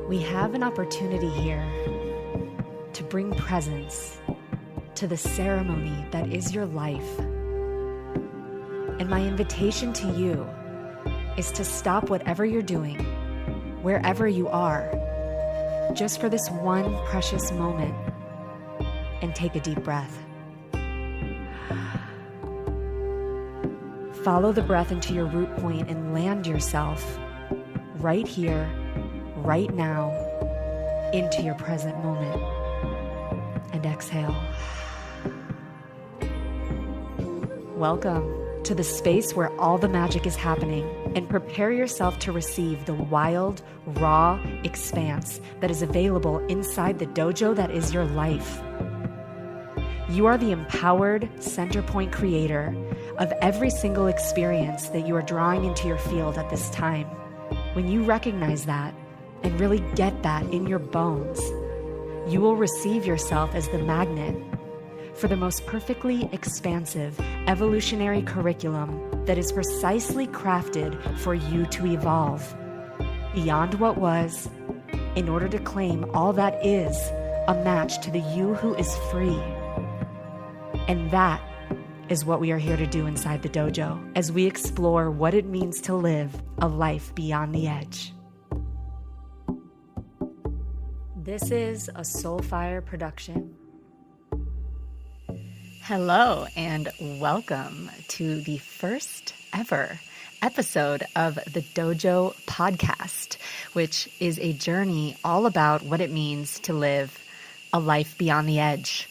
We have an opportunity here to bring presence to the ceremony that is your life. And my invitation to you is to stop whatever you're doing, wherever you are, just for this one precious moment, and take a deep breath. Follow the breath into your root point and land yourself right here, right now, into your present moment. And exhale. Welcome to the space where all the magic is happening, and prepare yourself to receive the wild, raw expanse that is available inside the dojo that is your life. You are the empowered center point creator of every single experience that you are drawing into your field at this time. When you recognize that and really get that in your bones, you will receive yourself as the magnet for the most perfectly expansive evolutionary curriculum that is precisely crafted for you to evolve beyond what was, in order to claim all that is a match to the you who is free. And that is what we are here to do inside the dojo as we explore what it means to live a life beyond the edge. This is a Soulfire production. Hello and welcome to the first ever episode of the Dojo podcast, which is a journey all about what it means to live a life beyond the edge.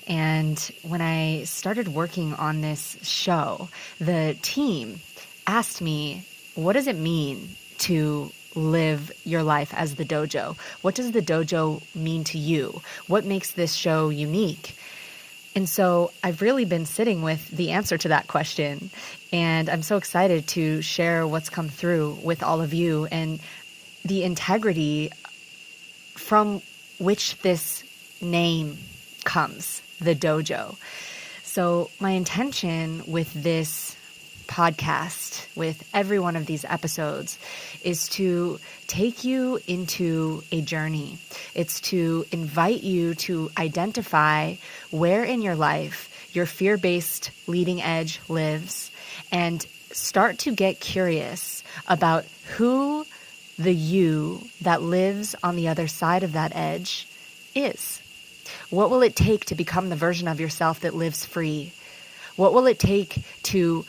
And when I started working on this show, the team asked me, what does it mean to live your life as the dojo? What does the dojo mean to you? What makes this show unique? And so I've really been sitting with the answer to that question, and I'm so excited to share what's come through with all of you and the integrity from which this name comes, the dojo. So my intention with this podcast, with every one of these episodes, is to take you into a journey. It's to invite you to identify where in your life your fear-based leading edge lives, and start to get curious about who the you that lives on the other side of that edge is. What will it take to become the version of yourself that lives free? What will it take to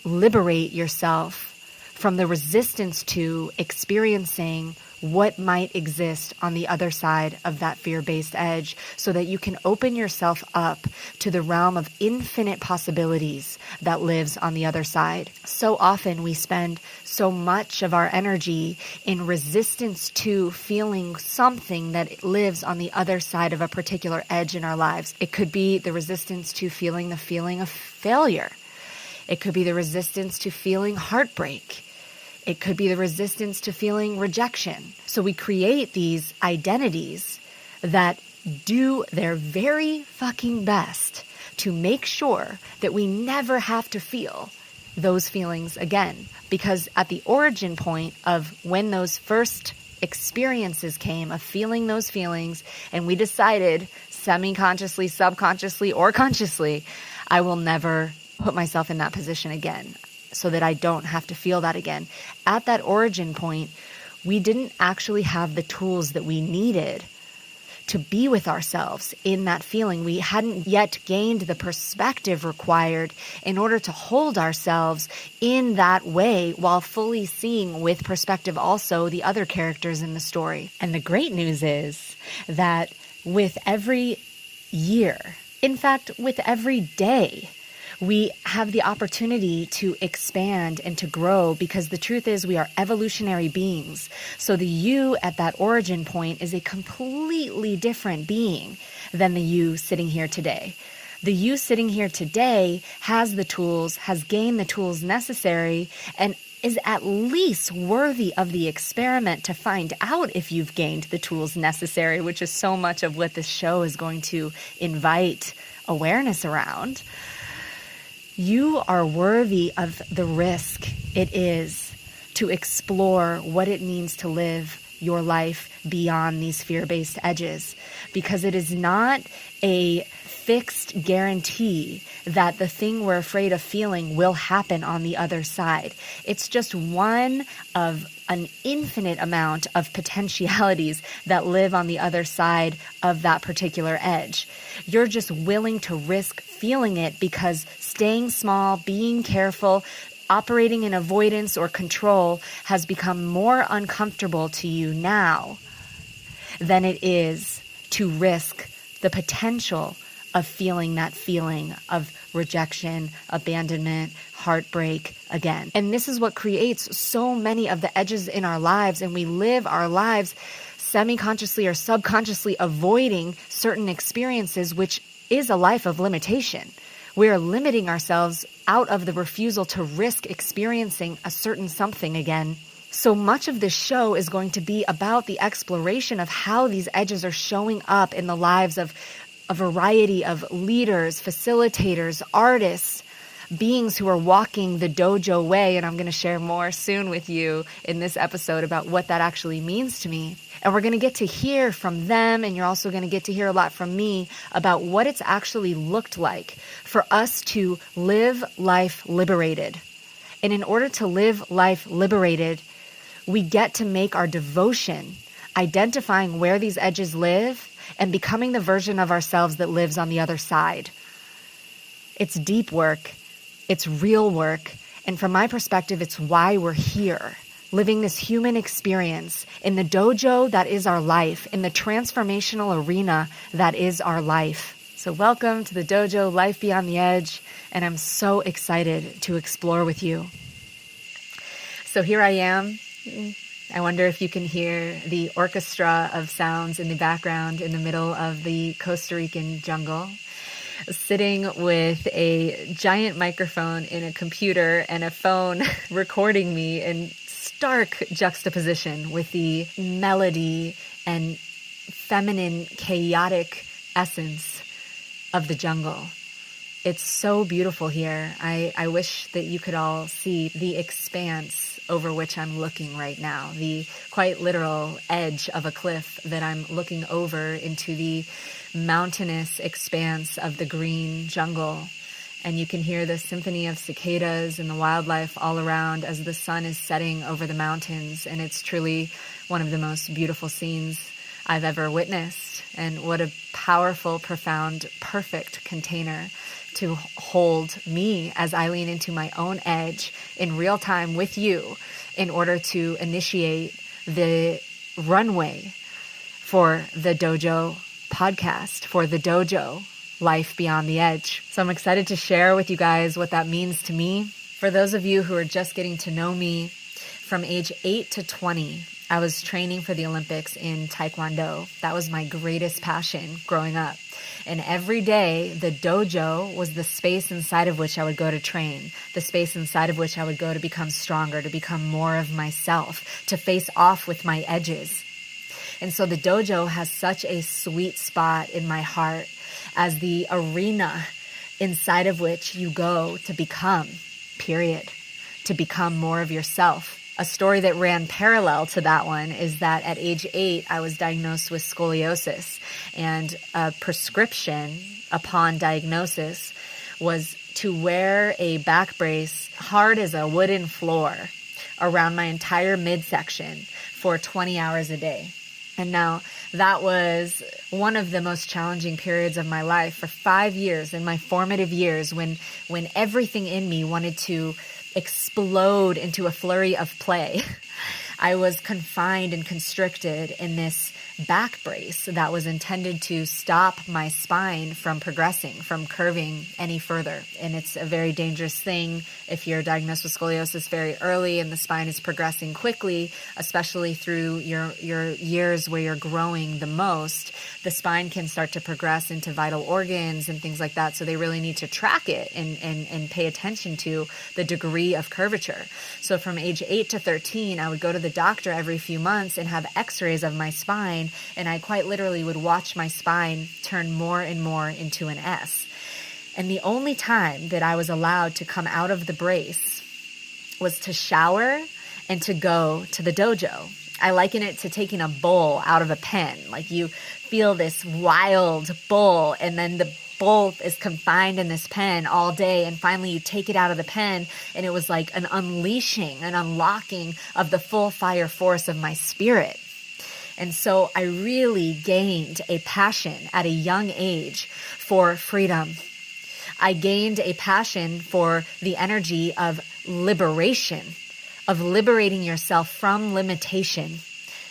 liberate yourself from the resistance to experiencing what might exist on the other side of that fear-based edge, so that you can open yourself up to the realm of infinite possibilities that lives on the other side? So often we spend so much of our energy in resistance to feeling something that lives on the other side of a particular edge in our lives. It could be the resistance to feeling the feeling of failure. It could be the resistance to feeling heartbreak. It could be the resistance to feeling rejection. So we create these identities that do their very fucking best to make sure that we never have to feel those feelings again. Because at the origin point of when those first experiences came of feeling those feelings, and we decided semi-consciously, subconsciously, or consciously, I will never put myself in that position again, so that I don't have to feel that again. At that origin point, we didn't actually have the tools that we needed to be with ourselves in that feeling. We hadn't yet gained the perspective required in order to hold ourselves in that way, while fully seeing with perspective also the other characters in the story. And the great news is that with every year, in fact, with every day, we have the opportunity to expand and to grow, because the truth is we are evolutionary beings. So the you at that origin point is a completely different being than the you sitting here today. The you sitting here today has the tools, has gained the tools necessary, and is at least worthy of the experiment to find out if you've gained the tools necessary, which is so much of what this show is going to invite awareness around. You are worthy of the risk it is to explore what it means to live your life beyond these fear-based edges, because it is not a fixed guarantee that the thing we're afraid of feeling will happen on the other side. It's just one of an infinite amount of potentialities that live on the other side of that particular edge. You're just willing to risk feeling it because staying small, being careful, operating in avoidance or control has become more uncomfortable to you now than it is to risk the potential of feeling that feeling of rejection, abandonment, heartbreak again. And this is what creates so many of the edges in our lives, and we live our lives semi-consciously or subconsciously avoiding certain experiences, which is a life of limitation. We are limiting ourselves out of the refusal to risk experiencing a certain something again. So much of this show is going to be about the exploration of how these edges are showing up in the lives of a variety of leaders, facilitators, artists, beings who are walking the dojo way. And I'm going to share more soon with you in this episode about what that actually means to me. And we're going to get to hear from them, and you're also going to get to hear a lot from me about what it's actually looked like for us to live life liberated. And in order to live life liberated, we get to make our devotion identifying where these edges live and becoming the version of ourselves that lives on the other side. It's deep work. It's real work. And from my perspective, it's why we're here, living this human experience in the dojo that is our life, in the transformational arena that is our life. So welcome to the dojo, Life Beyond the Edge, and I'm so excited to explore with you. So here I am. I wonder if you can hear the orchestra of sounds in the background in the middle of the Costa Rican jungle, sitting with a giant microphone in a computer and a phone recording me in stark juxtaposition with the melody and feminine, chaotic essence of the jungle. It's so beautiful here. I wish that you could all see the expanse over which I'm looking right now, the quite literal edge of a cliff that I'm looking over into the mountainous expanse of the green jungle. And you can hear the symphony of cicadas and the wildlife all around as the sun is setting over the mountains. And it's truly one of the most beautiful scenes I've ever witnessed. And what a powerful, profound, perfect container to hold me as I lean into my own edge in real time with you in order to initiate the runway for the Dojo podcast, for the Dojo Life Beyond the Edge. So I'm excited to share with you guys what that means to me. For those of you who are just getting to know me, from age 8 to 20, I was training for the Olympics in Taekwondo. That was my greatest passion growing up. And every day, the dojo was the space inside of which I would go to train, the space inside of which I would go to become stronger, to become more of myself, to face off with my edges. And so the dojo has such a sweet spot in my heart as the arena inside of which you go to become, period, to become more of yourself. A story that ran parallel to that one is that at age 8, I was diagnosed with scoliosis, and a prescription upon diagnosis was to wear a back brace hard as a wooden floor around my entire midsection for 20 hours a day. And now that was one of the most challenging periods of my life for 5 years, in my formative years, when everything in me wanted to explode into a flurry of play. I was confined and constricted in this back brace that was intended to stop my spine from progressing, from curving any further. And it's a very dangerous thing if you're diagnosed with scoliosis very early and the spine is progressing quickly, especially through your years where you're growing the most. The spine can start to progress into vital organs and things like that. So they really need to track it and pay attention to the degree of curvature. So from age 8 to 13, I would go to the doctor every few months and have x-rays of my spine. And I quite literally would watch my spine turn more and more into an S. And the only time that I was allowed to come out of the brace was to shower and to go to the dojo. I liken it to taking a bull out of a pen. Like you feel this wild bull, and then the bull is confined in this pen all day, and finally you take it out of the pen, and it was like an unleashing, an unlocking of the full fire force of my spirit. And so I really gained a passion at a young age for freedom. I gained a passion for the energy of liberation, of liberating yourself from limitation.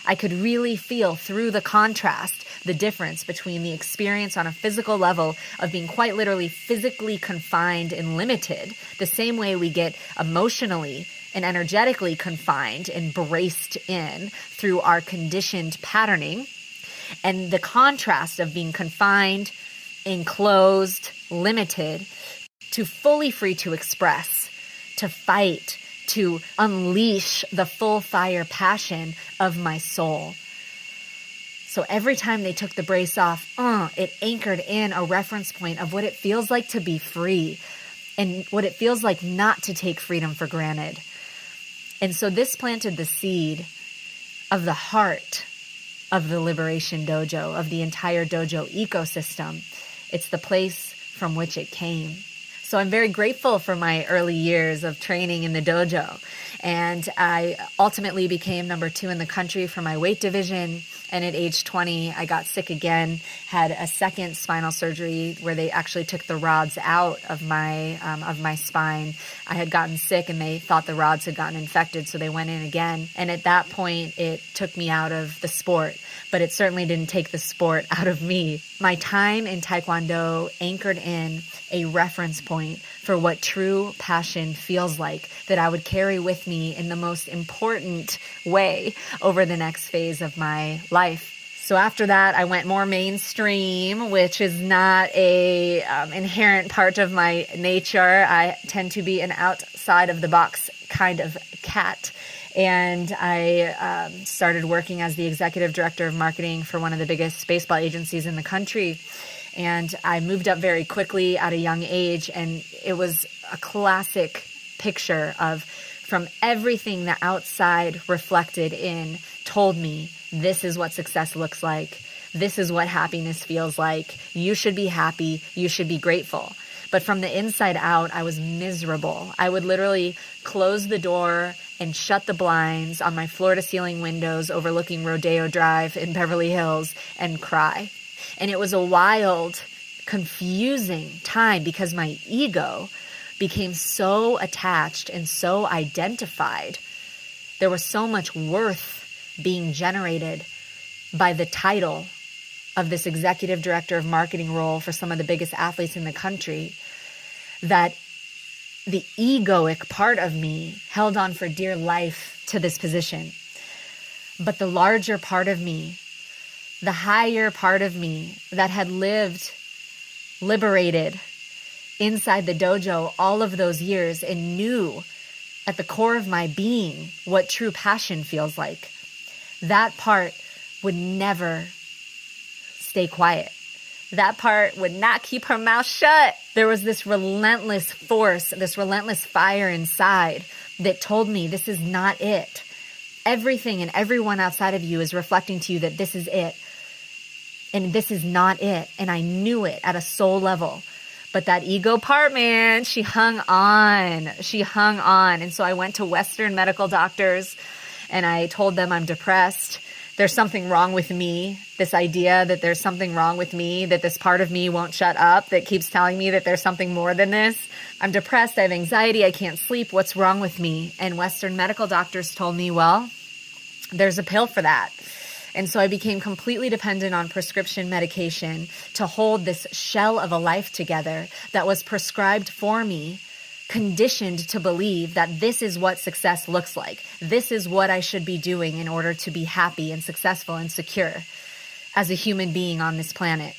I could really feel through the contrast, the difference between the experience on a physical level of being quite literally physically confined and limited, the same way we get emotionally and energetically confined and braced in through our conditioned patterning, and the contrast of being confined, enclosed, limited, to fully free to express, to fight, to unleash the full fire passion of my soul. So every time they took the brace off, it anchored in a reference point of what it feels like to be free and what it feels like not to take freedom for granted. And so this planted the seed of the heart of the Liberation Dojo, of the entire dojo ecosystem. It's the place from which it came. So I'm very grateful for my early years of training in the dojo. And I ultimately became number 2 in the country for my weight division. And at age 20, I got sick again, had a second spinal surgery where they actually took the rods out of my spine. I had gotten sick and they thought the rods had gotten infected, so they went in again. And at that point, it took me out of the sport, but it certainly didn't take the sport out of me. My time in Taekwondo anchored in a reference point for what true passion feels like, that I would carry with me in the most important way over the next phase of my life. So after that, I went more mainstream, which is not a inherent part of my nature. I tend to be an outside of the box kind of cat. And I started working as the executive director of marketing for one of the biggest baseball agencies in the country. And I moved up very quickly at a young age, and it was a classic picture of, from everything the outside reflected in, told me, this is what success looks like. This is what happiness feels like. You should be happy. You should be grateful. But from the inside out, I was miserable. I would literally close the door and shut the blinds on my floor-to-ceiling windows overlooking Rodeo Drive in Beverly Hills and cry. And it was a wild, confusing time because my ego became so attached and so identified. There was so much worth being generated by the title of this executive director of marketing role for some of the biggest athletes in the country that the egoic part of me held on for dear life to this position. But the larger part of me, the higher part of me that had lived liberated inside the dojo all of those years and knew at the core of my being what true passion feels like, that part would never stay quiet. That part would not keep her mouth shut. There was this relentless force, this relentless fire inside that told me this is not it. Everything and everyone outside of you is reflecting to you that this is it. And this is not it. And I knew it at a soul level. But that ego part, man, she hung on. She hung on. And so I went to Western medical doctors and I told them I'm depressed. There's something wrong with me. This idea that there's something wrong with me, that this part of me won't shut up, that keeps telling me that there's something more than this. I'm depressed. I have anxiety. I can't sleep. What's wrong with me? And Western medical doctors told me, well, there's a pill for that. And so I became completely dependent on prescription medication to hold this shell of a life together that was prescribed for me, conditioned to believe that this is what success looks like. This is what I should be doing in order to be happy and successful and secure as a human being on this planet.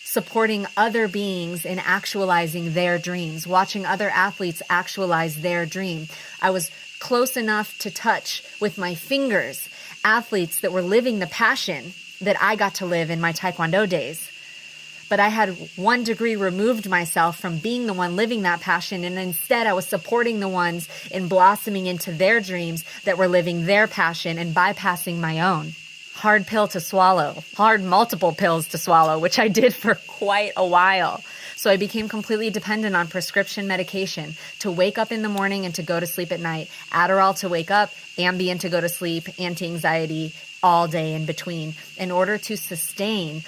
Supporting other beings in actualizing their dreams, watching other athletes actualize their dream. I was close enough to touch with my fingers athletes that were living the passion that I got to live in my Taekwondo days. but I had 1 degree removed myself from being the one living that passion. And instead I was supporting the ones in blossoming into their dreams that were living their passion and bypassing my own. Hard pill to swallow, hard multiple pills to swallow, which I did for quite a while. So I became completely dependent on prescription medication to wake up in the morning and to go to sleep at night. Adderall to wake up, Ambien to go to sleep, anti-anxiety all day in between, in order to sustain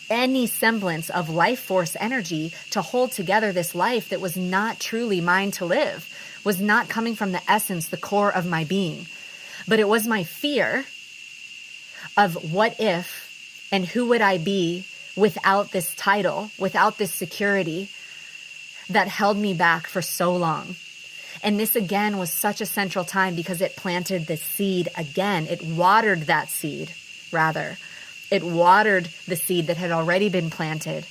any semblance of life force energy to hold together this life that was not truly mine to live, was not coming from the essence, the core of my being. But it was my fear of what if and who would I be without this title, without this security, that held me back for so long. And this again was such a central time because it planted the seed again. It watered that seed, rather. It watered the seed that had already been planted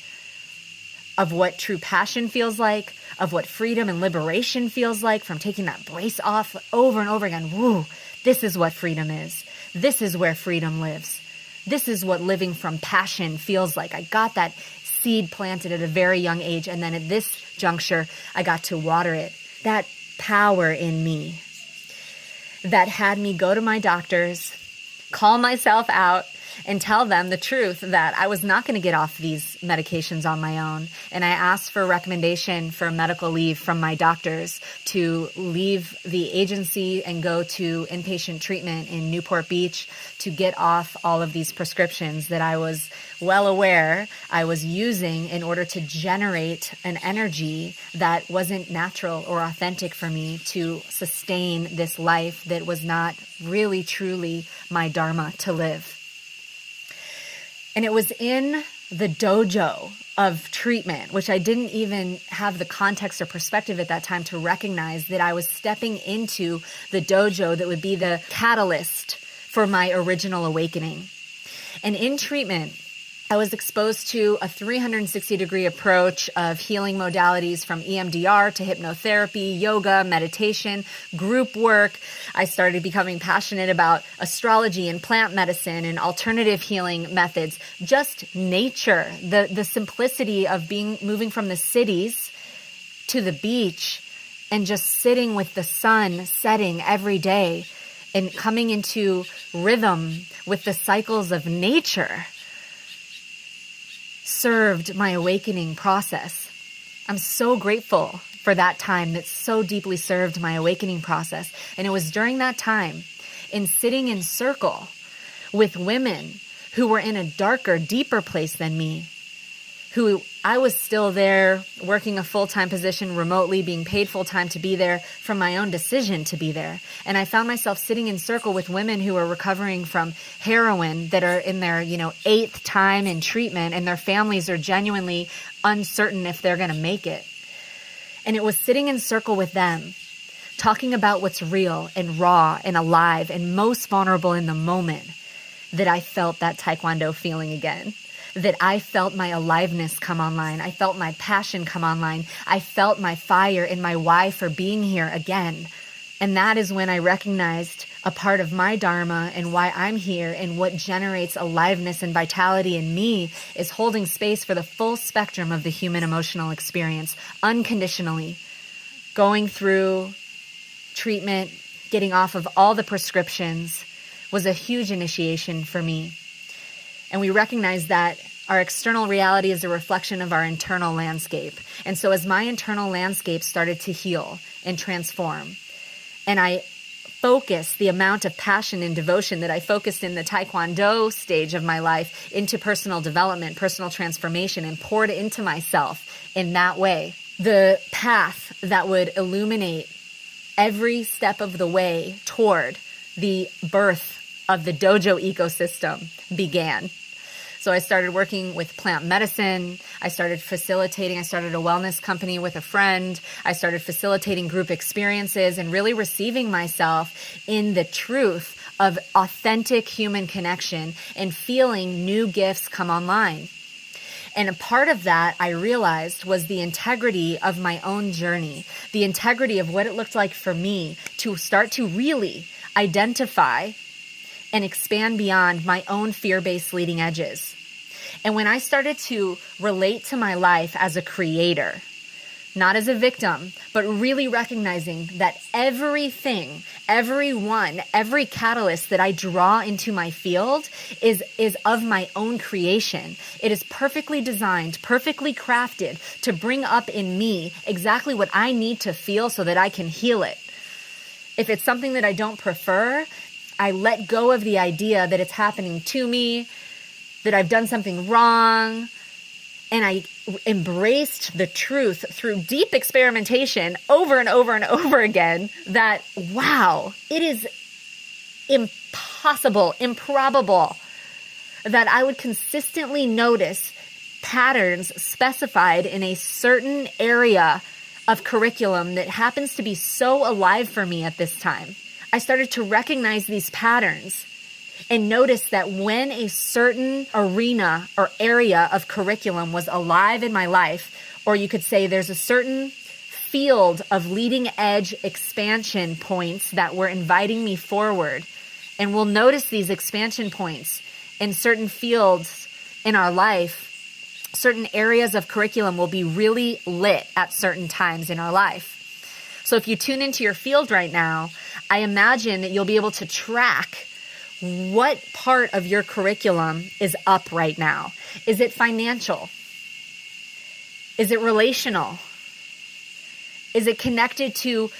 of what true passion feels like, of what freedom and liberation feels like from taking that brace off over and over again. Woo, this is what freedom is. This is where freedom lives. This is what living from passion feels like. I got that seed planted at a very young age, and then at this juncture, I got to water it. That power in me that had me go to my doctors, call myself out, and tell them the truth that I was not going to get off these medications on my own. And I asked for a recommendation for medical leave from my doctors to leave the agency and go to inpatient treatment in Newport Beach to get off all of these prescriptions that I was well aware I was using in order to generate an energy that wasn't natural or authentic for me to sustain this life that was not really, truly my dharma to live. And it was in the dojo of treatment, which I didn't even have the context or perspective at that time to recognize that I was stepping into the dojo that would be the catalyst for my original awakening. And in treatment, I was exposed to a 360-degree approach of healing modalities from EMDR to hypnotherapy, yoga, meditation, group work. I started becoming passionate about astrology and plant medicine and alternative healing methods, just nature, the simplicity of moving from the cities to the beach and just sitting with the sun setting every day and coming into rhythm with the cycles of nature served my awakening process. I'm so grateful for that time that so deeply served my awakening process. And it was during that time, in sitting in circle with women who were in a darker, deeper place than me, who I was still there working a full-time position remotely, being paid full-time to be there from my own decision to be there. And I found myself sitting in circle with women who are recovering from heroin that are in their, 8th time in treatment, and their families are genuinely uncertain if they're going to make it. And it was sitting in circle with them, talking about what's real and raw and alive and most vulnerable in the moment, that I felt that Taekwondo feeling again. That I felt my aliveness come online. I felt my passion come online. I felt my fire and my why for being here again. And that is when I recognized a part of my dharma and why I'm here, and what generates aliveness and vitality in me is holding space for the full spectrum of the human emotional experience, unconditionally. Going through treatment, getting off of all the prescriptions was a huge initiation for me. And we recognize that our external reality is a reflection of our internal landscape. And so as my internal landscape started to heal and transform, and I focused the amount of passion and devotion that I focused in the Taekwondo stage of my life into personal development, personal transformation, and poured into myself in that way, the path that would illuminate every step of the way toward the birth of the dojo ecosystem began. So I started working with plant medicine. I started facilitating. I started a wellness company with a friend. I started facilitating group experiences and really receiving myself in the truth of authentic human connection and feeling new gifts come online. And a part of that, I realized, was the integrity of my own journey, the integrity of what it looked like for me to start to really identify and expand beyond my own fear-based leading edges. And when I started to relate to my life as a creator, not as a victim, but really recognizing that everything, everyone, every catalyst that I draw into my field is of my own creation. It is perfectly designed, perfectly crafted to bring up in me exactly what I need to feel so that I can heal it. If it's something that I don't prefer, I let go of the idea that it's happening to me, that I've done something wrong, and I embraced the truth through deep experimentation over and over and over again that, wow, it is impossible, improbable that I would consistently notice patterns specified in a certain area of curriculum that happens to be so alive for me at this time. I started to recognize these patterns and notice that when a certain arena or area of curriculum was alive in my life, or you could say there's a certain field of leading edge expansion points that were inviting me forward, and we'll notice these expansion points in certain fields in our life, certain areas of curriculum will be really lit at certain times in our life. So if you tune into your field right now, I imagine that you'll be able to track what part of your curriculum is up right now. Is it financial? Is it relational? Is it connected to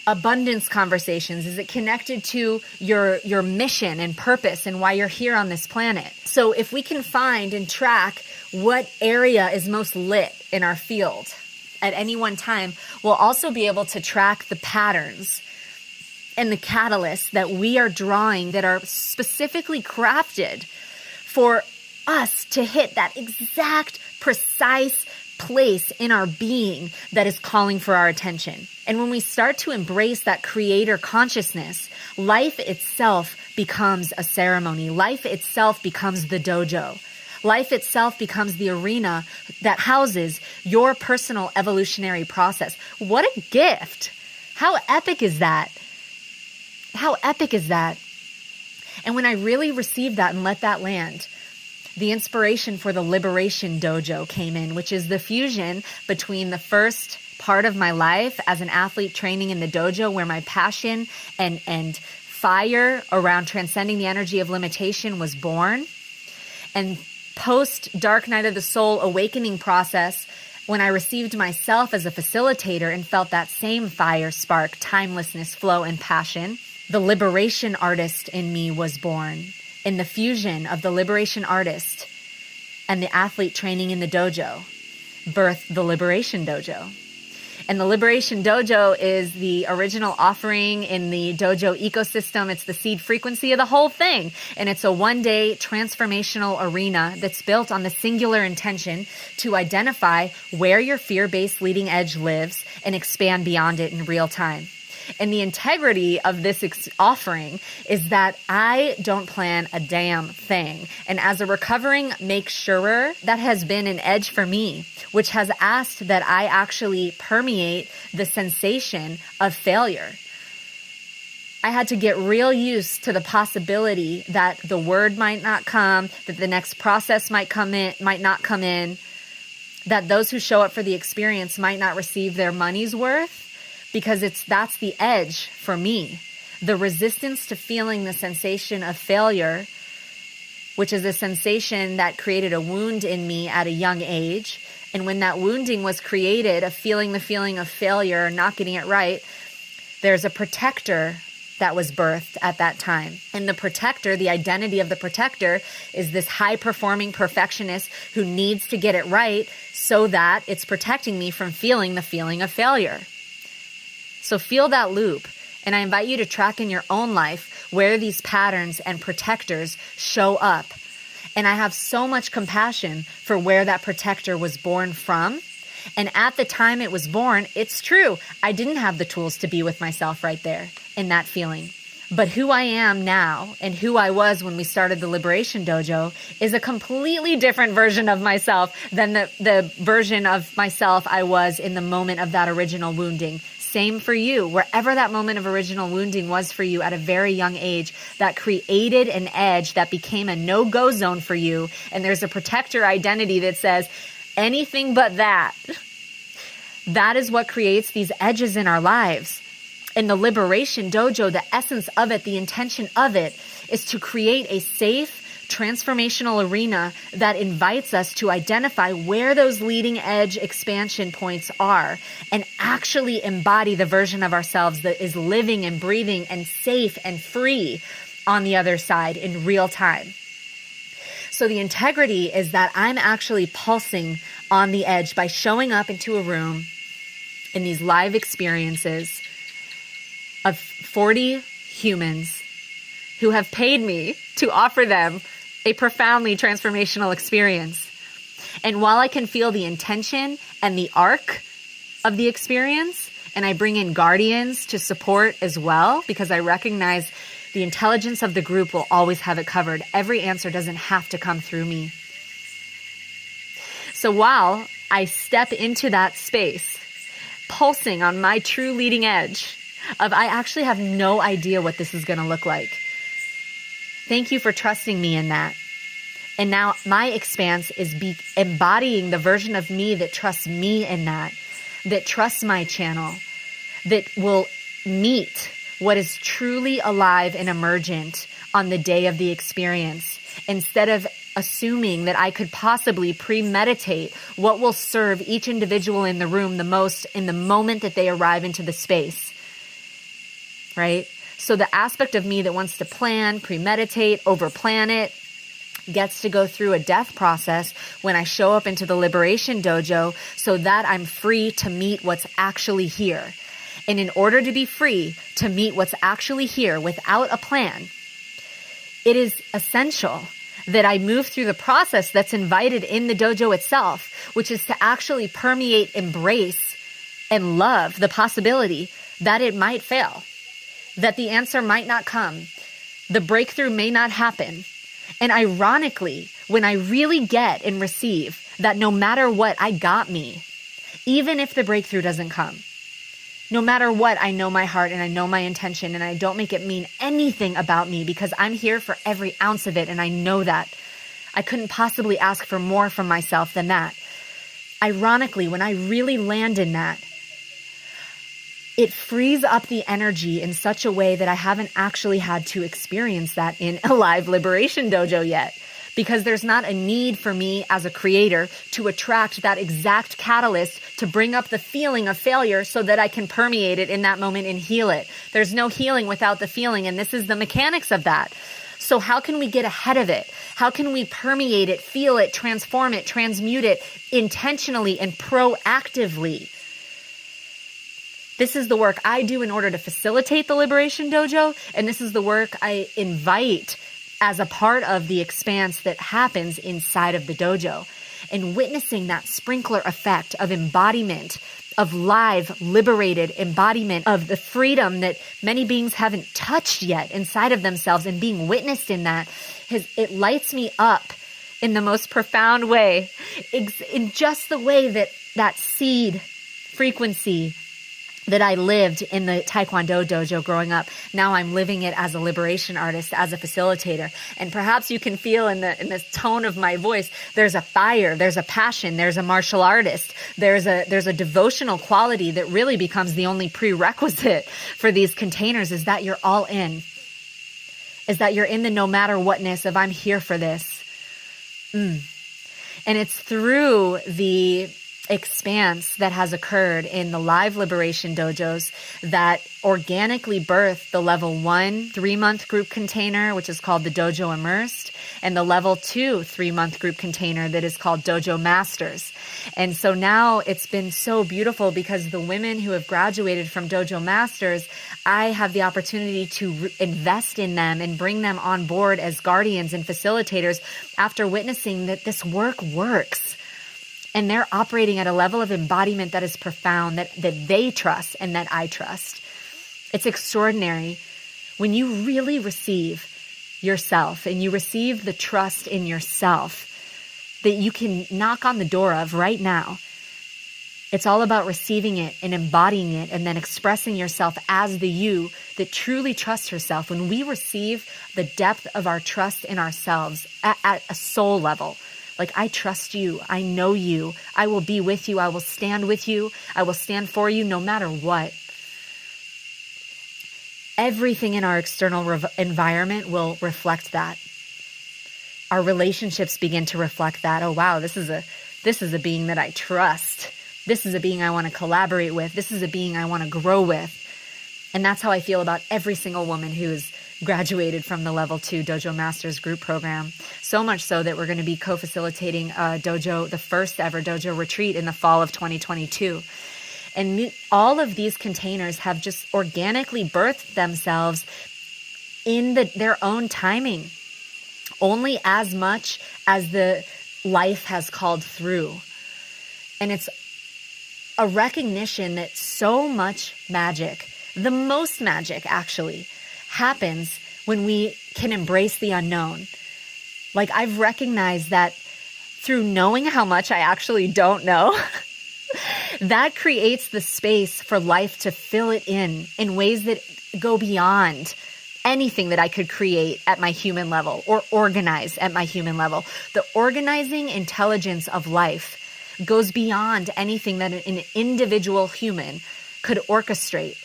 abundance conversations? Is it connected to your mission and purpose and why you're here on this planet? So if we can find and track what area is most lit in our field at any one time, we'll also be able to track the patterns and the catalysts that we are drawing that are specifically crafted for us to hit that exact precise place in our being that is calling for our attention. And when we start to embrace that creator consciousness, life itself becomes a ceremony. Life itself becomes the dojo. Life itself becomes the arena that houses your personal evolutionary process. What a gift! How epic is that? How epic is that? And when I really received that and let that land, the inspiration for the Liberation Dojo came in, which is the fusion between the first part of my life as an athlete training in the dojo, where my passion and fire around transcending the energy of limitation was born, and post Dark Night of the Soul awakening process, when I received myself as a facilitator and felt that same fire, spark, timelessness, flow, and passion, the liberation artist in me was born. In the fusion of the liberation artist and the athlete training in the dojo, birthed the Liberation Dojo. And the Liberation Dojo is the original offering in the dojo ecosystem. It's the seed frequency of the whole thing. And it's a one-day transformational arena that's built on the singular intention to identify where your fear-based leading edge lives and expand beyond it in real time. And the integrity of this offering is that I don't plan a damn thing. And as a recovering make-surer, that has been an edge for me, which has asked that I actually permeate the sensation of failure. I had to get real used to the possibility that the word might not come, that the next process might not come in, that those who show up for the experience might not receive their money's worth. Because that's the edge for me. The resistance to feeling the sensation of failure, which is a sensation that created a wound in me at a young age. And when that wounding was created, of feeling the feeling of failure, not getting it right, there's a protector that was birthed at that time. And the protector, the identity of the protector, is this high-performing perfectionist who needs to get it right so that it's protecting me from feeling the feeling of failure. So feel that loop, and I invite you to track in your own life where these patterns and protectors show up. And I have so much compassion for where that protector was born from. And at the time it was born, it's true, I didn't have the tools to be with myself right there in that feeling. But who I am now and who I was when we started the Liberation Dojo is a completely different version of myself than the version of myself I was in the moment of that original wounding Same for you. Wherever that moment of original wounding was for you at a very young age, that created an edge that became a no-go zone for you. And there's a protector identity that says, anything but that. That is what creates these edges in our lives. In the Liberation Dojo, the essence of it, the intention of it, is to create a safe, transformational arena that invites us to identify where those leading edge expansion points are and actually embody the version of ourselves that is living and breathing and safe and free on the other side in real time. So the integrity is that I'm actually pulsing on the edge by showing up into a room in these live experiences of 40 humans who have paid me to offer them a profoundly transformational experience. And while I can feel the intention and the arc of the experience, and I bring in guardians to support as well, because I recognize the intelligence of the group will always have it covered. Every answer doesn't have to come through me. So while I step into that space, pulsing on my true leading edge of I actually have no idea what this is going to look like. Thank you for trusting me in that. And now my expanse is embodying the version of me that trusts me in that trusts my channel, that will meet what is truly alive and emergent on the day of the experience, instead of assuming that I could possibly premeditate what will serve each individual in the room the most in the moment that they arrive into the space, right? So the aspect of me that wants to plan, premeditate, overplan it, gets to go through a death process when I show up into the Liberation Dojo so that I'm free to meet what's actually here. And in order to be free to meet what's actually here without a plan, it is essential that I move through the process that's invited in the dojo itself, which is to actually permeate, embrace, and love the possibility that it might fail, that the answer might not come, the breakthrough may not happen. And ironically, when I really get and receive that no matter what, I got me, even if the breakthrough doesn't come, no matter what, I know my heart and I know my intention and I don't make it mean anything about me because I'm here for every ounce of it and I know that. I couldn't possibly ask for more from myself than that. Ironically, when I really land in that, it frees up the energy in such a way that I haven't actually had to experience that in a live Liberation Dojo yet. Because there's not a need for me as a creator to attract that exact catalyst to bring up the feeling of failure so that I can permeate it in that moment and heal it. There's no healing without the feeling, and this is the mechanics of that. So how can we get ahead of it? How can we permeate it, feel it, transform it, transmute it intentionally and proactively? This is the work I do in order to facilitate the Liberation Dojo, and this is the work I invite as a part of the expanse that happens inside of the dojo. And witnessing that sprinkler effect of embodiment, of live, liberated embodiment of the freedom that many beings haven't touched yet inside of themselves, and being witnessed in that, it lights me up in the most profound way, in just the way that that seed frequency that I lived in the Taekwondo dojo growing up. Now I'm living it as a liberation artist, as a facilitator. And perhaps you can feel in the tone of my voice, there's a fire, there's a passion, there's a martial artist, there's a devotional quality that really becomes the only prerequisite for these containers, is that you're all in. Is that you're in the no matter whatness of I'm here for this. And it's through the expanse that has occurred in the live liberation dojos that organically birthed the level 1 3-month group container, which is called the Dojo Immersed, and the level 2 3-month group container that is called Dojo Masters. And so now it's been so beautiful because the women who have graduated from Dojo Masters, I have the opportunity to invest in them and bring them on board as guardians and facilitators after witnessing that this work works. And they're operating at a level of embodiment that is profound, that they trust and that I trust. It's extraordinary when you really receive yourself and you receive the trust in yourself that you can knock on the door of right now. It's all about receiving it and embodying it and then expressing yourself as the you that truly trusts herself. When we receive the depth of our trust in ourselves at a soul level, like, I trust you, I know you, I will be with you, I will stand with you, I will stand for you no matter what. Everything in our external environment will reflect that. Our relationships begin to reflect that. Oh wow, this is a being that I trust. This is a being I want to collaborate with. This is a being I want to grow with. And that's how I feel about every single woman who has graduated from the Level 2 Dojo Masters group program. So much so that we're going to be co-facilitating the first ever dojo retreat in the fall of 2022. And all of these containers have just organically birthed themselves in their own timing, only as much as the life has called through. And it's a recognition that so much magic, the most magic actually, happens when we can embrace the unknown. Like, I've recognized that through knowing how much I actually don't know, that creates the space for life to fill it in ways that go beyond anything that I could create at my human level or organize at my human level. The organizing intelligence of life goes beyond anything that an individual human could orchestrate.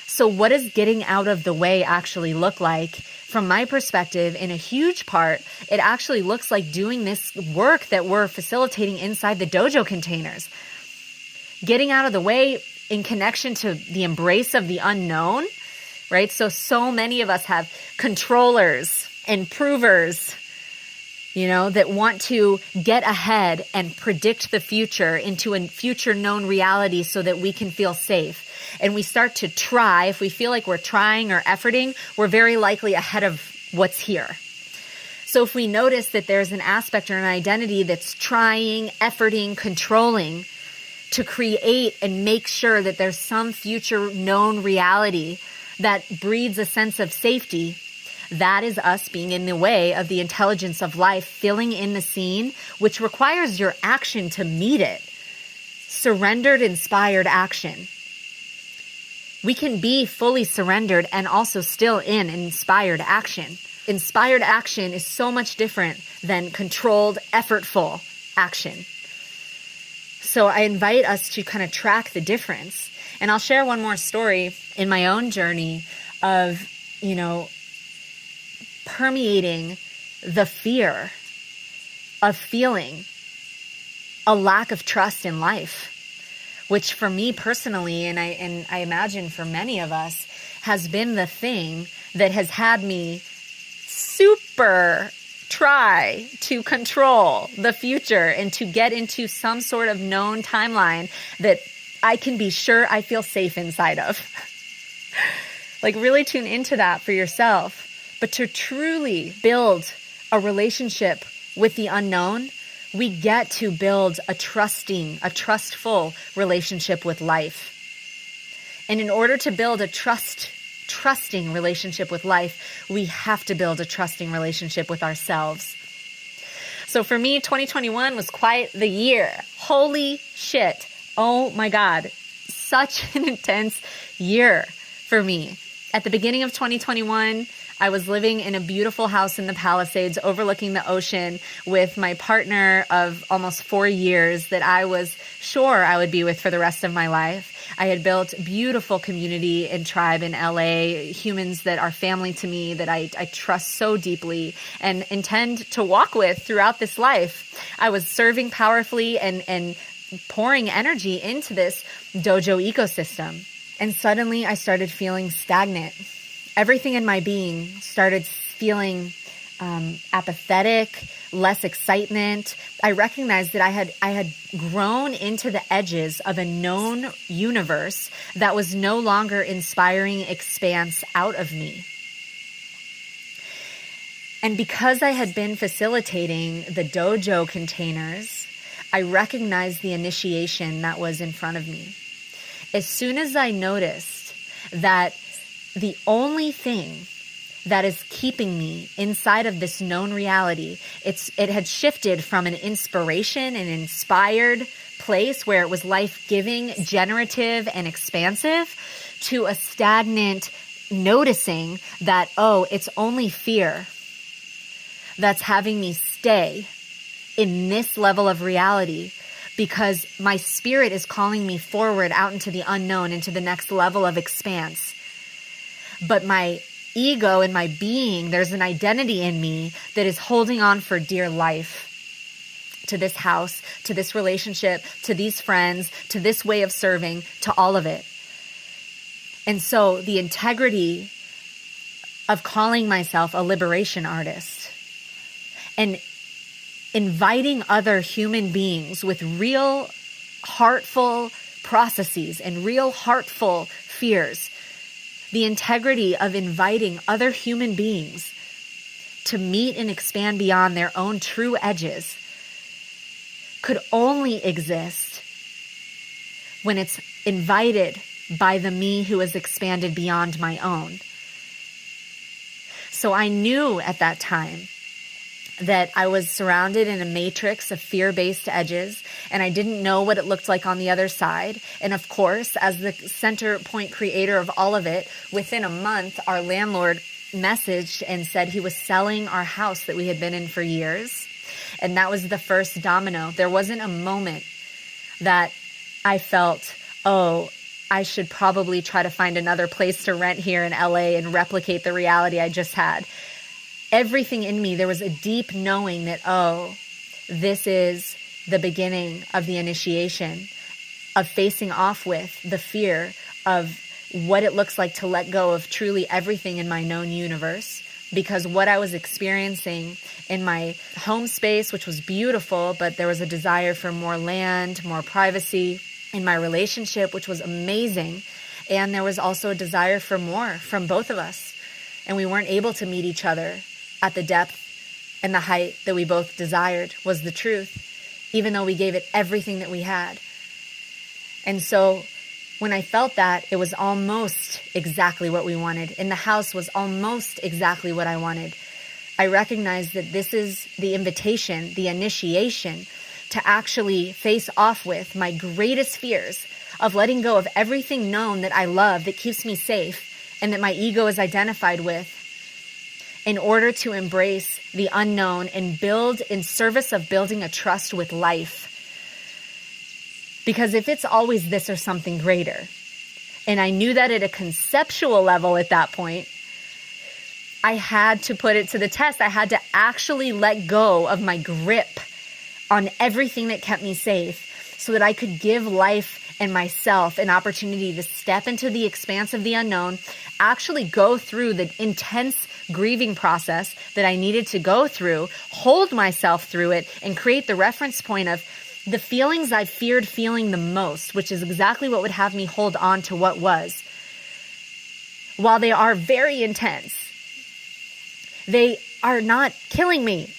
So what does getting out of the way actually look like? From my perspective, in a huge part, it actually looks like doing this work that we're facilitating inside the dojo containers. Getting out of the way in connection to the embrace of the unknown, right? So many of us have controllers and provers, that want to get ahead and predict the future into a future known reality so that we can feel safe. And we start to try. If we feel like we're trying or efforting, we're very likely ahead of what's here. So if we notice that there's an aspect or an identity that's trying, efforting, controlling to create and make sure that there's some future known reality that breeds a sense of safety, that is us being in the way of the intelligence of life, filling in the scene, which requires your action to meet it. Surrendered, inspired action. We can be fully surrendered and also still in inspired action. Inspired action is so much different than controlled, effortful action. So I invite us to kind of track the difference. And I'll share one more story in my own journey of, permeating the fear of feeling a lack of trust in life, which for me personally, and I imagine for many of us, has been the thing that has had me super try to control the future and to get into some sort of known timeline that I can be sure I feel safe inside of. Like, really tune into that for yourself. But to truly build a relationship with the unknown, we get to build a trustful relationship with life. And in order to build a trusting relationship with life, we have to build a trusting relationship with ourselves. So for me, 2021 was quite the year. Holy shit. Oh my God. Such an intense year for me. At the beginning of 2021, I was living in a beautiful house in the Palisades overlooking the ocean with my partner of almost 4 years that I was sure I would be with for the rest of my life. I had built beautiful community and tribe in LA, humans that are family to me, that I trust so deeply and intend to walk with throughout this life. I was serving powerfully and pouring energy into this dojo ecosystem. And suddenly I started feeling stagnant. Everything in my being started feeling apathetic, less excitement. I recognized that I had grown into the edges of a known universe that was no longer inspiring expanse out of me. And because I had been facilitating the dojo containers, I recognized the initiation that was in front of me. As soon as I noticed that the only thing that is keeping me inside of this known reality, it had shifted from an inspiration, an inspired place where it was life-giving, generative, and expansive, to a stagnant noticing that, oh, it's only fear that's having me stay in this level of reality, because my spirit is calling me forward out into the unknown, into the next level of expanse. But my ego and my being, there's an identity in me that is holding on for dear life to this house, to this relationship, to these friends, to this way of serving, to all of it. And so the integrity of calling myself a liberation artist and inviting other human beings with real heartful processes and real heartful fears, the integrity of inviting other human beings to meet and expand beyond their own true edges could only exist when it's invited by the me who has expanded beyond my own. So I knew at that time that I was surrounded in a matrix of fear-based edges, and I didn't know what it looked like on the other side. And of course, as the center point creator of all of it, within a month, our landlord messaged and said he was selling our house that we had been in for years. And that was the first domino. There wasn't a moment that I felt, oh, I should probably try to find another place to rent here in LA and replicate the reality I just had. Everything in me, there was a deep knowing that, oh, this is the beginning of the initiation of facing off with the fear of what it looks like to let go of truly everything in my known universe. Because what I was experiencing in my home space, which was beautiful, but there was a desire for more land, more privacy. In my relationship, which was amazing. And there was also a desire for more from both of us. And we weren't able to meet each other at the depth and the height that we both desired, was the truth, even though we gave it everything that we had. And so when I felt that, it was almost exactly what we wanted. And the house was almost exactly what I wanted. I recognized that this is the invitation, the initiation to actually face off with my greatest fears of letting go of everything known that I love, that keeps me safe, and that my ego is identified with, in order to embrace the unknown and build in service of building a trust with life. Because if it's always this or something greater, and I knew that at a conceptual level at that point, I had to put it to the test. I had to actually let go of my grip on everything that kept me safe so that I could give life and myself an opportunity to step into the expanse of the unknown, actually go through the intense grieving process that I needed to go through, hold myself through it, and create the reference point of the feelings I feared feeling the most, which is exactly what would have me hold on to what was. While they are very intense, they are not killing me.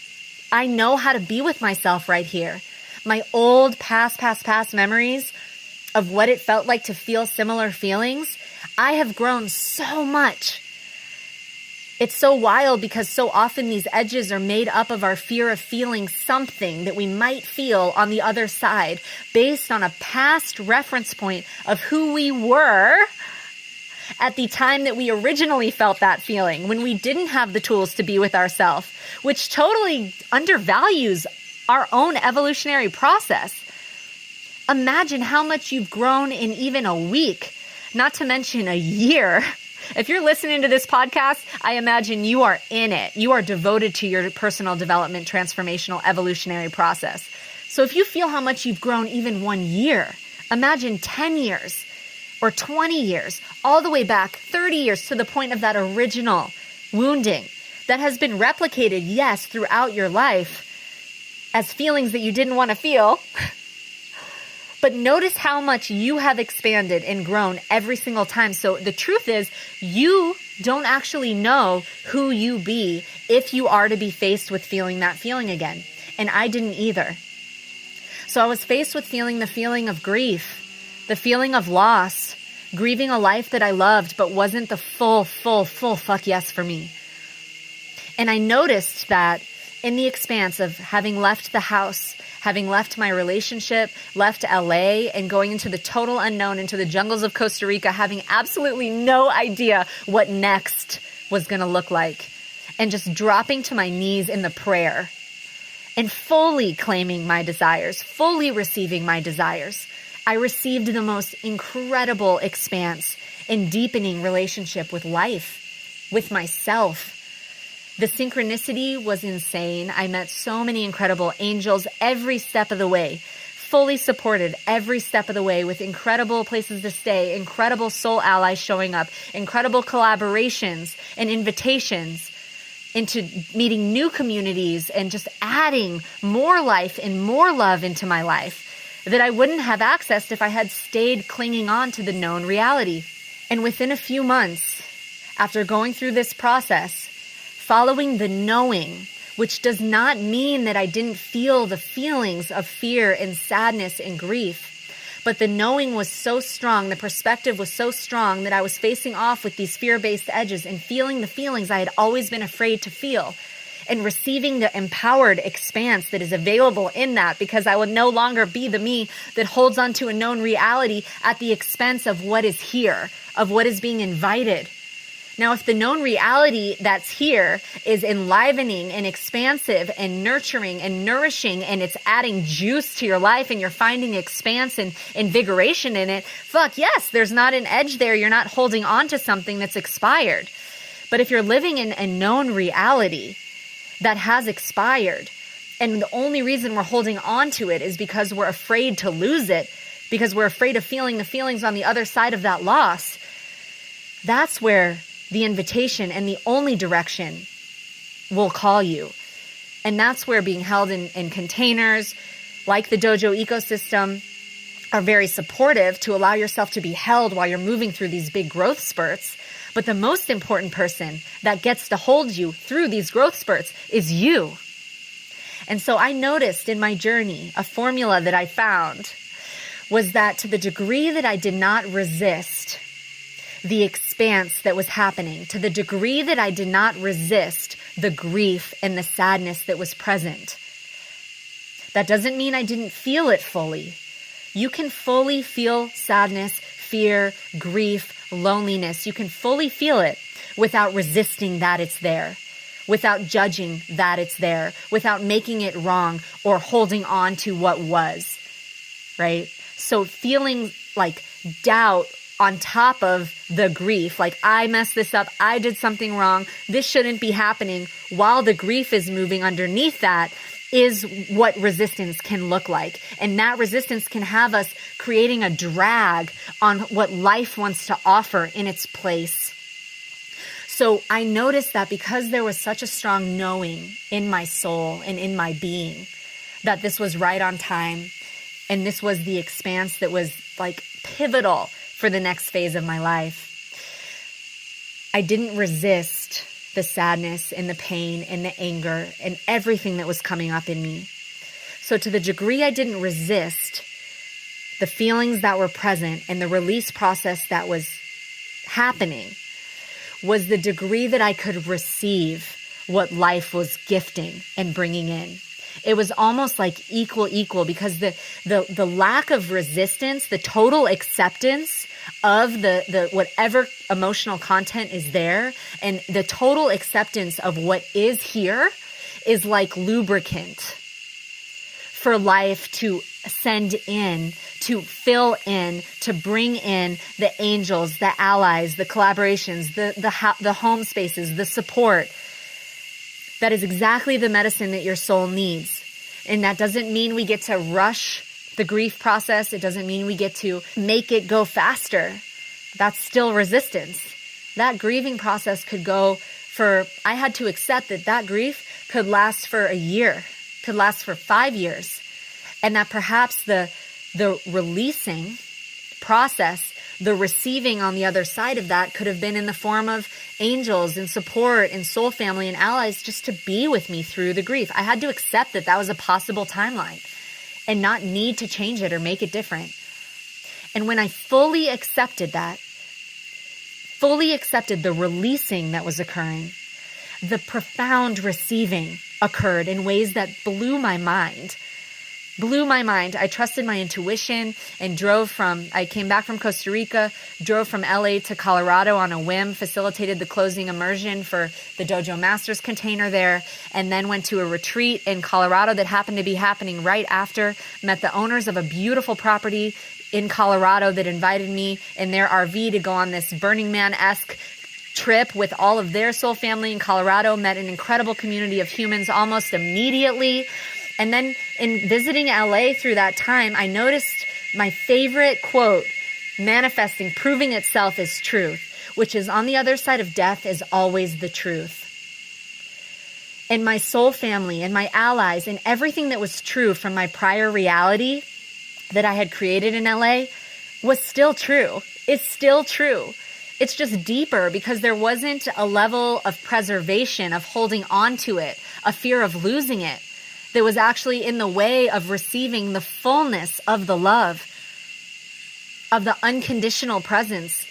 I know how to be with myself right here. My old past memories of what it felt like to feel similar feelings, I have grown so much. It's so wild because so often these edges are made up of our fear of feeling something that we might feel on the other side based on a past reference point of who we were at the time that we originally felt that feeling, when we didn't have the tools to be with ourselves, which totally undervalues our own evolutionary process. Imagine how much you've grown in even a week, not to mention a year. If you're listening to this podcast, I imagine you are in it. You are devoted to your personal development, transformational, evolutionary process. So if you feel how much you've grown even 1 year, imagine 10 years or 20 years, all the way back 30 years to the point of that original wounding that has been replicated, yes, throughout your life as feelings that you didn't want to feel. But notice how much you have expanded and grown every single time. So the truth is, you don't actually know who you be if you are to be faced with feeling that feeling again. And I didn't either. So I was faced with feeling the feeling of grief, the feeling of loss, grieving a life that I loved but wasn't the full fuck yes for me. And I noticed that in the expanse of having left the house, having left my relationship, left LA, and going into the total unknown, into the jungles of Costa Rica, having absolutely no idea what next was going to look like, and just dropping to my knees in the prayer and fully claiming my desires, fully receiving my desires. I received the most incredible expanse and deepening relationship with life, with myself. The synchronicity was insane. I met so many incredible angels every step of the way, fully supported every step of the way, with incredible places to stay, incredible soul allies showing up, incredible collaborations and invitations into meeting new communities and just adding more life and more love into my life that I wouldn't have accessed if I had stayed clinging on to the known reality. And within a few months, after going through this process, following the knowing, which does not mean that I didn't feel the feelings of fear and sadness and grief, but the knowing was so strong, the perspective was so strong that I was facing off with these fear-based edges and feeling the feelings I had always been afraid to feel, and receiving the empowered expanse that is available in that, because I will no longer be the me that holds on to a known reality at the expense of what is here, of what is being invited. Now, if the known reality that's here is enlivening and expansive and nurturing and nourishing, and it's adding juice to your life and you're finding expanse and invigoration in it, fuck yes, there's not an edge there. You're not holding on to something that's expired. But if you're living in a known reality that has expired, and the only reason we're holding on to it is because we're afraid to lose it, because we're afraid of feeling the feelings on the other side of that loss, that's where the invitation and the only direction will call you. And that's where being held in containers like the Dojo ecosystem are very supportive to allow yourself to be held while you're moving through these big growth spurts. But the most important person that gets to hold you through these growth spurts is you. And so I noticed in my journey, a formula that I found was that to the degree that I did not resist the expanse that was happening, to the degree that I did not resist the grief and the sadness that was present. That doesn't mean I didn't feel it fully. You can fully feel sadness, fear, grief, loneliness. You can fully feel it without resisting that it's there, without judging that it's there, without making it wrong or holding on to what was, right? So feeling like doubt on top of the grief, like I messed this up, I did something wrong, this shouldn't be happening, while the grief is moving underneath that, is what resistance can look like. And that resistance can have us creating a drag on what life wants to offer in its place. So I noticed that because there was such a strong knowing in my soul and in my being that this was right on time, and this was the expanse that was like pivotal for the next phase of my life, I didn't resist the sadness and the pain and the anger and everything that was coming up in me. So to the degree I didn't resist the feelings that were present and the release process that was happening, was the degree that I could receive what life was gifting and bringing in. It was almost like equal, because the lack of resistance, the total acceptance of the whatever emotional content is there, and the total acceptance of what is here is like lubricant for life to send in, to fill in, to bring in the angels, the allies, the collaborations, the home spaces, the support. That is exactly the medicine that your soul needs. And that doesn't mean we get to rush the grief process. It doesn't mean we get to make it go faster. That's still resistance. That grieving process could go I had to accept that grief could last for a year, could last for 5 years. And that perhaps the releasing process, the receiving on the other side of that could have been in the form of angels and support and soul family and allies just to be with me through the grief. I had to accept that was a possible timeline and not need to change it or make it different. And when I fully accepted that, fully accepted the releasing that was occurring, the profound receiving occurred in ways that blew my mind. blew my mind. I trusted my intuition and I came back from Costa Rica, drove from LA to Colorado on a whim, facilitated the closing immersion for the Dojo Masters container there, and then went to a retreat in Colorado that happened to be happening right after. Met the owners of a beautiful property in Colorado that invited me in their RV to go on this Burning Man-esque trip with all of their soul family in Colorado. Met an incredible community of humans almost immediately. And then in visiting LA through that time, I noticed my favorite quote, manifesting, proving itself is truth, which is on the other side of death is always the truth. And my soul family and my allies and everything that was true from my prior reality that I had created in LA was still true. It's still true. It's just deeper because there wasn't a level of preservation, of holding on to it, a fear of losing it, that was actually in the way of receiving the fullness of the love, of the unconditional presence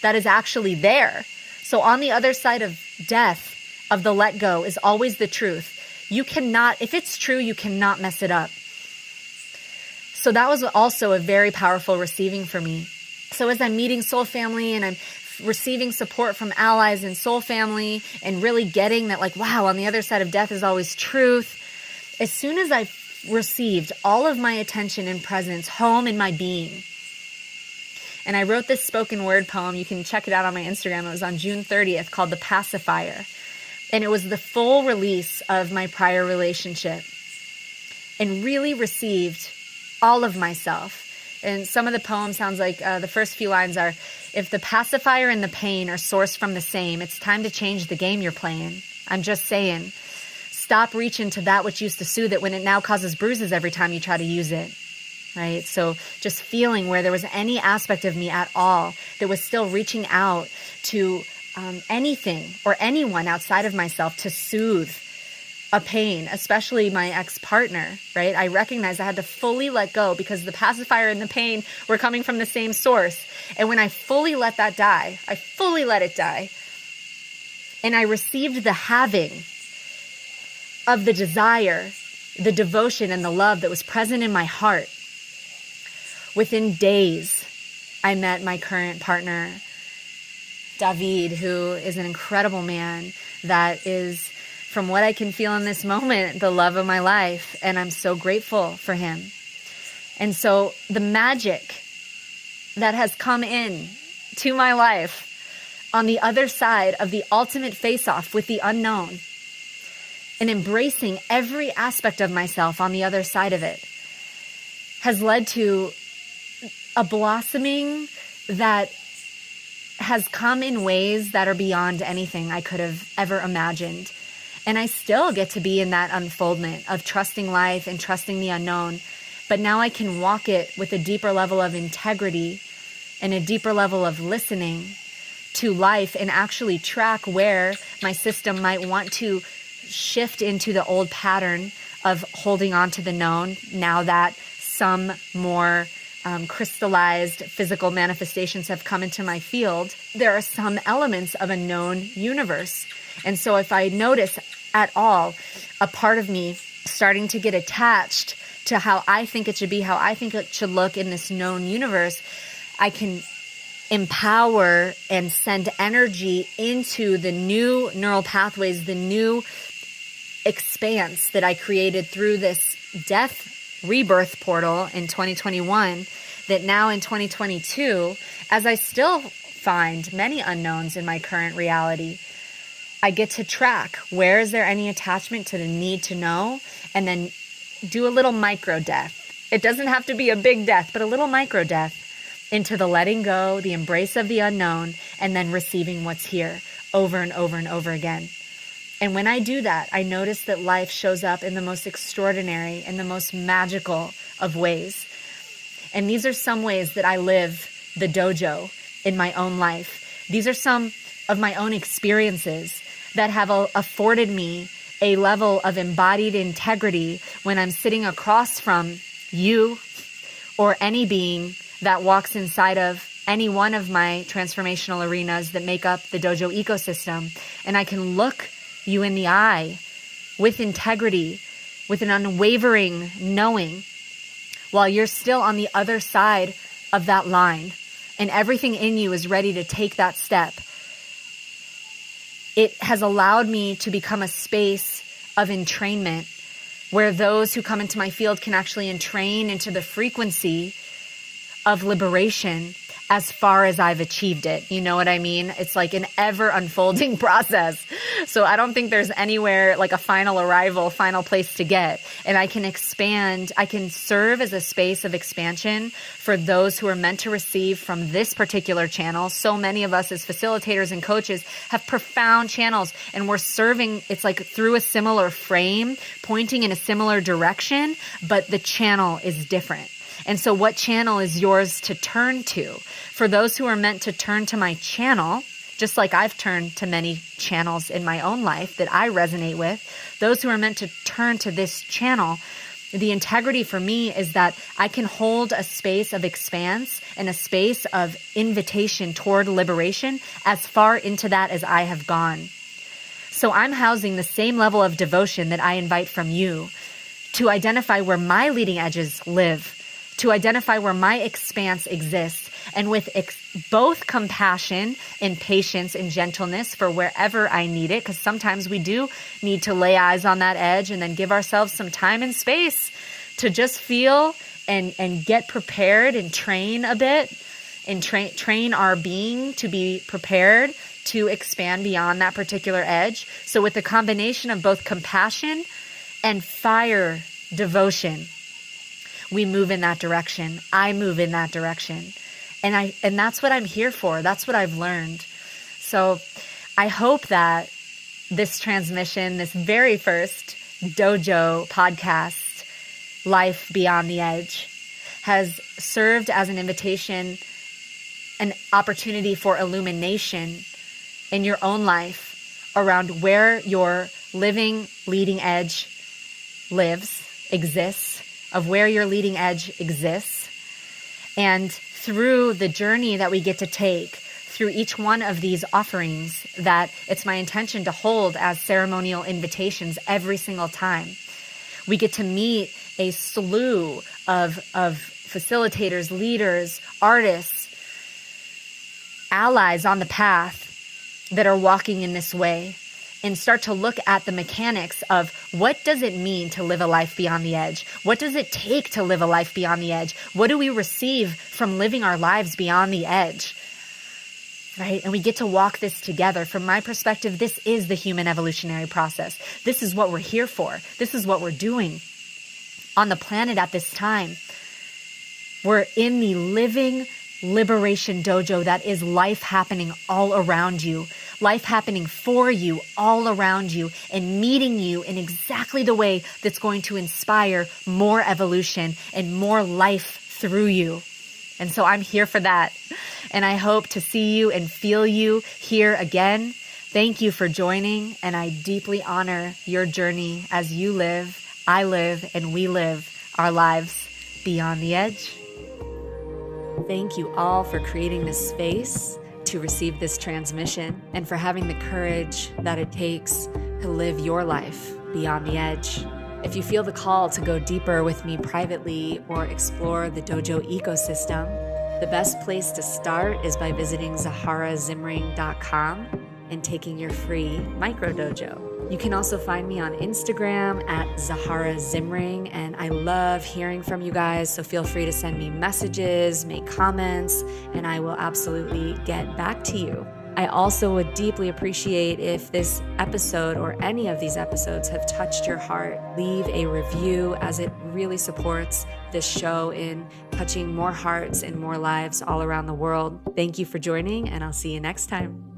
that is actually there. So on the other side of death, of the let go, is always the truth. You cannot, if it's true, you cannot mess it up. So that was also a very powerful receiving for me. So as I'm meeting soul family and I'm receiving support from allies and soul family and really getting that, like, wow, on the other side of death is always truth. As soon as I received all of my attention and presence home in my being, and I wrote this spoken word poem, you can check it out on my Instagram. It was on June 30th, called The Pacifier. And it was the full release of my prior relationship and really received all of myself. And some of the poem sounds like the first few lines are, if the pacifier and the pain are sourced from the same, it's time to change the game you're playing. I'm just saying. Stop reaching to that which used to soothe it when it now causes bruises every time you try to use it, right? So just feeling where there was any aspect of me at all that was still reaching out to anything or anyone outside of myself to soothe a pain, especially my ex-partner, right? I recognized I had to fully let go because the pacifier and the pain were coming from the same source. And when I fully let that die, I fully let it die, and I received the having of the desire, the devotion, and the love that was present in my heart. Within days, I met my current partner, David, who is an incredible man that is, from what I can feel in this moment, the love of my life. And I'm so grateful for him. And so the magic that has come in to my life on the other side of the ultimate face-off with the unknown, and embracing every aspect of myself on the other side of it, has led to a blossoming that has come in ways that are beyond anything I could have ever imagined. And I still get to be in that unfoldment of trusting life and trusting the unknown. But now I can walk it with a deeper level of integrity and a deeper level of listening to life, and actually track where my system might want to shift into the old pattern of holding on to the known, now that some more crystallized physical manifestations have come into my field. There are some elements of a known universe. And so if I notice at all a part of me starting to get attached to how I think it should be, how I think it should look in this known universe, I can empower and send energy into the new neural pathways, the new expanse that I created through this death rebirth portal in 2021, that now in 2022, as I still find many unknowns in my current reality, I get to track where is there any attachment to the need to know, and then do a little micro death. It doesn't have to be a big death, but a little micro death into the letting go, the embrace of the unknown, and then receiving what's here over and over and over again. And when I do that, I notice that life shows up in the most extraordinary and the most magical of ways. And these are some ways that I live the dojo in my own life. These are some of my own experiences that have afforded me a level of embodied integrity when I'm sitting across from you or any being that walks inside of any one of my transformational arenas that make up the dojo ecosystem. And I can look you in the eye with integrity, with an unwavering knowing while you're still on the other side of that line and everything in you is ready to take that step. It has allowed me to become a space of entrainment where those who come into my field can actually entrain into the frequency of liberation as far as I've achieved it. You know what I mean? It's like an ever unfolding process. So I don't think there's anywhere like a final arrival, final place to get. And I can expand, I can serve as a space of expansion for those who are meant to receive from this particular channel. So many of us as facilitators and coaches have profound channels, and we're serving, it's like through a similar frame, pointing in a similar direction, but the channel is different. And so what channel is yours to turn to? For those who are meant to turn to my channel, just like I've turned to many channels in my own life that I resonate with, those who are meant to turn to this channel, the integrity for me is that I can hold a space of expanse and a space of invitation toward liberation as far into that as I have gone. So I'm housing the same level of devotion that I invite from you to identify where my leading edges live, to identify where my expanse exists, and with both compassion and patience and gentleness for wherever I need it, because sometimes we do need to lay eyes on that edge and then give ourselves some time and space to just feel and get prepared and train a bit and train our being to be prepared to expand beyond that particular edge. So with the combination of both compassion and fire devotion, we move in that direction. I move in that direction. And that's what I'm here for. That's what I've learned. So I hope that this transmission, this very first Dojo podcast, Life Beyond the Edge, has served as an invitation, an opportunity for illumination in your own life around where your living leading edge lives, exists, of where your leading edge exists. And through the journey that we get to take through each one of these offerings, that it's my intention to hold as ceremonial invitations every single time. We get to meet a slew of facilitators, leaders, artists, allies on the path that are walking in this way, and start to look at the mechanics of what does it mean to live a life beyond the edge? What does it take to live a life beyond the edge? What do we receive from living our lives beyond the edge? Right? And we get to walk this together. From my perspective, this is the human evolutionary process. This is what we're here for. This is what we're doing on the planet at this time. We're in the living liberation dojo that is life happening all around you. Life happening for you, all around you, and meeting you in exactly the way that's going to inspire more evolution and more life through you. And so I'm here for that. And I hope to see you and feel you here again. Thank you for joining, and I deeply honor your journey as you live, I live, and we live our lives beyond the edge. Thank you all for creating this space to receive this transmission, and for having the courage that it takes to live your life beyond the edge. If you feel the call to go deeper with me privately or explore the Dojo ecosystem, the best place to start is by visiting zaharazimring.com and taking your free micro dojo. You can also find me on Instagram at Zahara Zimring, and I love hearing from you guys, so feel free to send me messages, make comments, and I will absolutely get back to you. I also would deeply appreciate if this episode or any of these episodes have touched your heart. Leave a review, as it really supports this show in touching more hearts and more lives all around the world. Thank you for joining, and I'll see you next time.